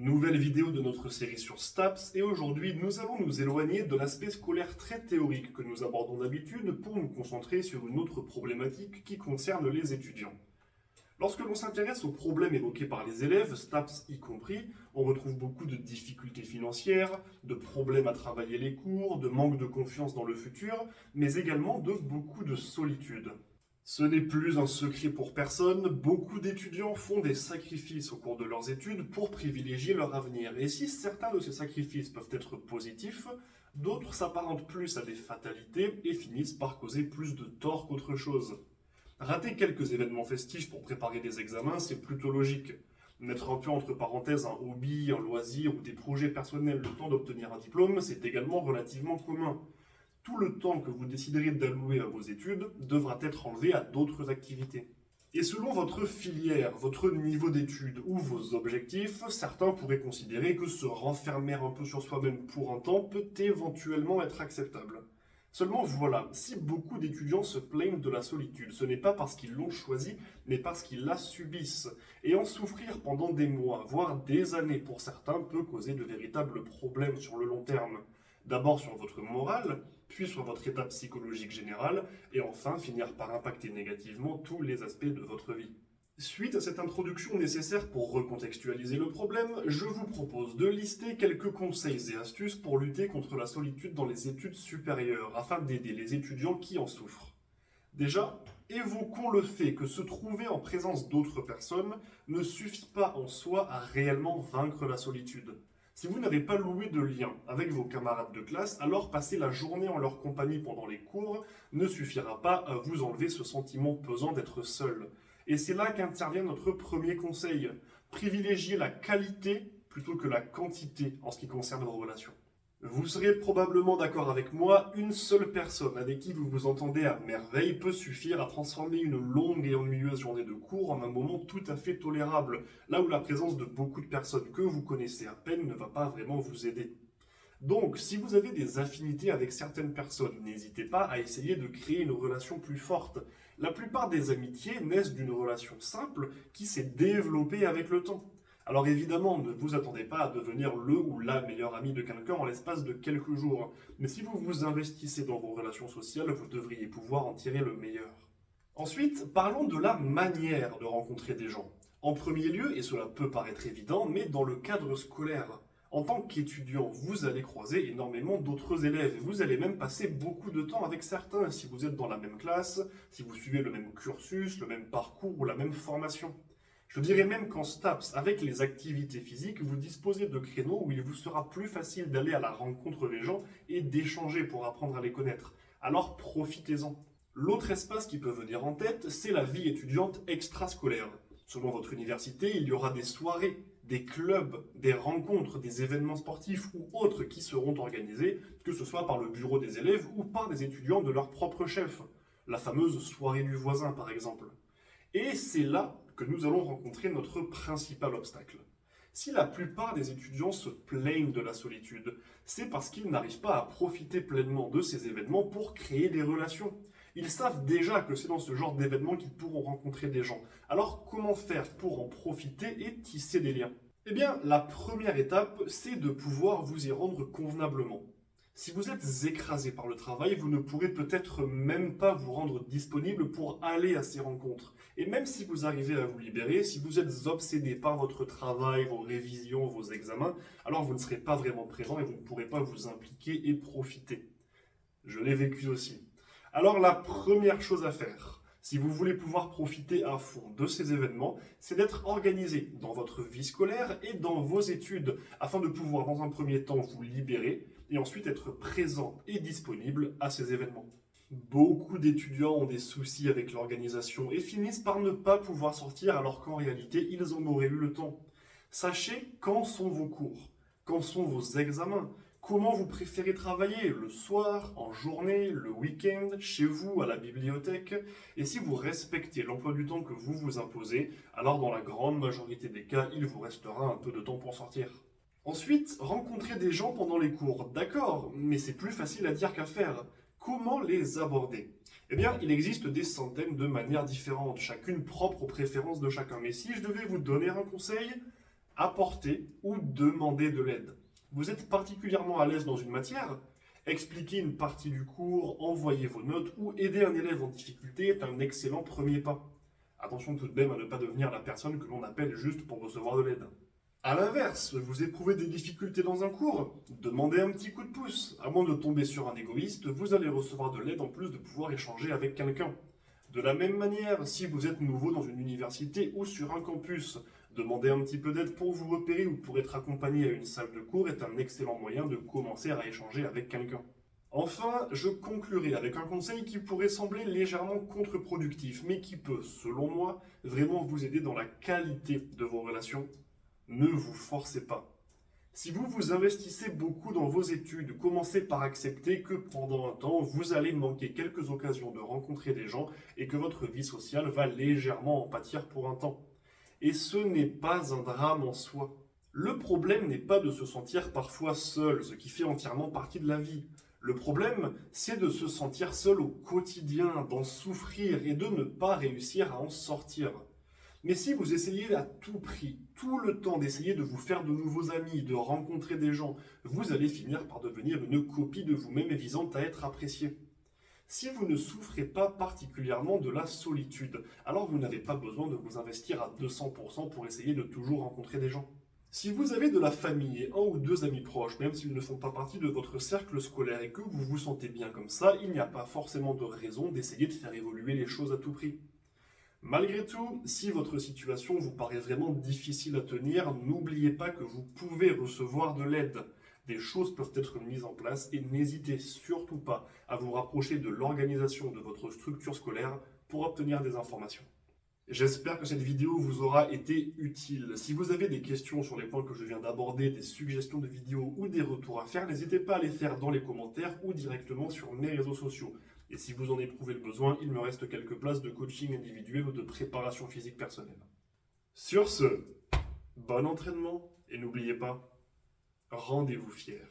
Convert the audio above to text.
Nouvelle vidéo de notre série sur STAPS et aujourd'hui nous allons nous éloigner de l'aspect scolaire très théorique que nous abordons d'habitude pour nous concentrer sur une autre problématique qui concerne les étudiants. Lorsque l'on s'intéresse aux problèmes évoqués par les élèves, STAPS y compris, on retrouve beaucoup de difficultés financières, de problèmes à travailler les cours, de manque de confiance dans le futur, mais également de beaucoup de solitude. Ce n'est plus un secret pour personne, beaucoup d'étudiants font des sacrifices au cours de leurs études pour privilégier leur avenir. Et si certains de ces sacrifices peuvent être positifs, d'autres s'apparentent plus à des fatalités et finissent par causer plus de tort qu'autre chose. Rater quelques événements festifs pour préparer des examens, c'est plutôt logique. Mettre un peu entre parenthèses un hobby, un loisir ou des projets personnels le temps d'obtenir un diplôme, c'est également relativement commun. Tout le temps que vous déciderez d'allouer à vos études devra être enlevé à d'autres activités. Et selon votre filière, votre niveau d'études ou vos objectifs, certains pourraient considérer que se renfermer un peu sur soi-même pour un temps peut éventuellement être acceptable. Seulement voilà, si beaucoup d'étudiants se plaignent de la solitude, ce n'est pas parce qu'ils l'ont choisie, mais parce qu'ils la subissent. Et en souffrir pendant des mois, voire des années pour certains, peut causer de véritables problèmes sur le long terme. D'abord sur votre morale, puis sur votre état psychologique général, et enfin finir par impacter négativement tous les aspects de votre vie. Suite à cette introduction nécessaire pour recontextualiser le problème, je vous propose de lister quelques conseils et astuces pour lutter contre la solitude dans les études supérieures, afin d'aider les étudiants qui en souffrent. Déjà, évoquons le fait que se trouver en présence d'autres personnes ne suffit pas en soi à réellement vaincre la solitude. Si vous n'avez pas noué de lien avec vos camarades de classe, alors passer la journée en leur compagnie pendant les cours ne suffira pas à vous enlever ce sentiment pesant d'être seul. Et c'est là qu'intervient notre premier conseil. Privilégiez la qualité plutôt que la quantité en ce qui concerne vos relations. Vous serez probablement d'accord avec moi, une seule personne avec qui vous vous entendez à merveille peut suffire à transformer une longue et ennuyeuse journée de cours en un moment tout à fait tolérable, là où la présence de beaucoup de personnes que vous connaissez à peine ne va pas vraiment vous aider. Donc, si vous avez des affinités avec certaines personnes, n'hésitez pas à essayer de créer une relation plus forte. La plupart des amitiés naissent d'une relation simple qui s'est développée avec le temps. Alors évidemment, ne vous attendez pas à devenir le ou la meilleure amie de quelqu'un en l'espace de quelques jours. Mais si vous vous investissez dans vos relations sociales, vous devriez pouvoir en tirer le meilleur. Ensuite, parlons de la manière de rencontrer des gens. En premier lieu, et cela peut paraître évident, mais dans le cadre scolaire. En tant qu'étudiant, vous allez croiser énormément d'autres élèves et vous allez même passer beaucoup de temps avec certains si vous êtes dans la même classe, si vous suivez le même cursus, le même parcours ou la même formation. Je dirais même qu'en STAPS, avec les activités physiques, vous disposez de créneaux où il vous sera plus facile d'aller à la rencontre des gens et d'échanger pour apprendre à les connaître. Alors profitez-en. L'autre espace qui peut venir en tête, c'est la vie étudiante extrascolaire. Selon votre université, il y aura des soirées, des clubs, des rencontres, des événements sportifs ou autres qui seront organisés, que ce soit par le bureau des élèves ou par des étudiants de leur propre chef. La fameuse soirée du voisin, par exemple. Et c'est là que nous allons rencontrer notre principal obstacle. Si la plupart des étudiants se plaignent de la solitude, c'est parce qu'ils n'arrivent pas à profiter pleinement de ces événements pour créer des relations. Ils savent déjà que c'est dans ce genre d'événements qu'ils pourront rencontrer des gens. Alors comment faire pour en profiter et tisser des liens? Eh bien, la première étape, c'est de pouvoir vous y rendre convenablement. Si vous êtes écrasé par le travail, vous ne pourrez peut-être même pas vous rendre disponible pour aller à ces rencontres. Et même si vous arrivez à vous libérer, si vous êtes obsédé par votre travail, vos révisions, vos examens, alors vous ne serez pas vraiment présent et vous ne pourrez pas vous impliquer et profiter. Je l'ai vécu aussi. Alors la première chose à faire, si vous voulez pouvoir profiter à fond de ces événements, c'est d'être organisé dans votre vie scolaire et dans vos études, afin de pouvoir dans un premier temps vous libérer et ensuite être présent et disponible à ces événements. Beaucoup d'étudiants ont des soucis avec l'organisation et finissent par ne pas pouvoir sortir alors qu'en réalité ils en auraient eu le temps. Sachez quand sont vos cours, quand sont vos examens, comment vous préférez travailler, le soir, en journée, le week-end, chez vous, à la bibliothèque. Et si vous respectez l'emploi du temps que vous vous imposez, alors dans la grande majorité des cas, il vous restera un peu de temps pour sortir. Ensuite, rencontrer des gens pendant les cours, d'accord, mais c'est plus facile à dire qu'à faire. Comment les aborder? Eh bien, il existe des centaines de manières différentes, chacune propre aux préférences de chacun. Mais si je devais vous donner un conseil, Apporter ou demander de l'aide. Vous êtes particulièrement à l'aise dans une matière? Expliquer une partie du cours, envoyer vos notes ou aider un élève en difficulté est un excellent premier pas. Attention tout de même à ne pas devenir la personne que l'on appelle juste pour recevoir de l'aide. A l'inverse, vous éprouvez des difficultés dans un cours? Demandez un petit coup de pouce. À moins de tomber sur un égoïste, vous allez recevoir de l'aide en plus de pouvoir échanger avec quelqu'un. De la même manière, si vous êtes nouveau dans une université ou sur un campus, demander un petit peu d'aide pour vous repérer ou pour être accompagné à une salle de cours est un excellent moyen de commencer à échanger avec quelqu'un. Enfin, je conclurai avec un conseil qui pourrait sembler légèrement contre-productif, mais qui peut, selon moi, vraiment vous aider dans la qualité de vos relations. Ne vous forcez pas. Si vous vous investissez beaucoup dans vos études, commencez par accepter que pendant un temps, vous allez manquer quelques occasions de rencontrer des gens et que votre vie sociale va légèrement en pâtir pour un temps. Et ce n'est pas un drame en soi. Le problème n'est pas de se sentir parfois seul, ce qui fait entièrement partie de la vie. Le problème, c'est de se sentir seul au quotidien, d'en souffrir et de ne pas réussir à en sortir. Mais si vous essayez à tout prix, tout le temps d'essayer de vous faire de nouveaux amis, de rencontrer des gens, vous allez finir par devenir une copie de vous-même et visant à être apprécié. Si vous ne souffrez pas particulièrement de la solitude, alors vous n'avez pas besoin de vous investir à 200% pour essayer de toujours rencontrer des gens. Si vous avez de la famille et un ou deux amis proches, même s'ils ne font pas partie de votre cercle scolaire et que vous vous sentez bien comme ça, il n'y a pas forcément de raison d'essayer de faire évoluer les choses à tout prix. Malgré tout, si votre situation vous paraît vraiment difficile à tenir, n'oubliez pas que vous pouvez recevoir de l'aide. Des choses peuvent être mises en place et n'hésitez surtout pas à vous rapprocher de l'organisation de votre structure scolaire pour obtenir des informations. J'espère que cette vidéo vous aura été utile. Si vous avez des questions sur les points que je viens d'aborder, des suggestions de vidéos ou des retours à faire, n'hésitez pas à les faire dans les commentaires ou directement sur mes réseaux sociaux. Et si vous en éprouvez le besoin, il me reste quelques places de coaching individuel ou de préparation physique personnelle. Sur ce, bon entraînement et n'oubliez pas, rendez-vous fiers.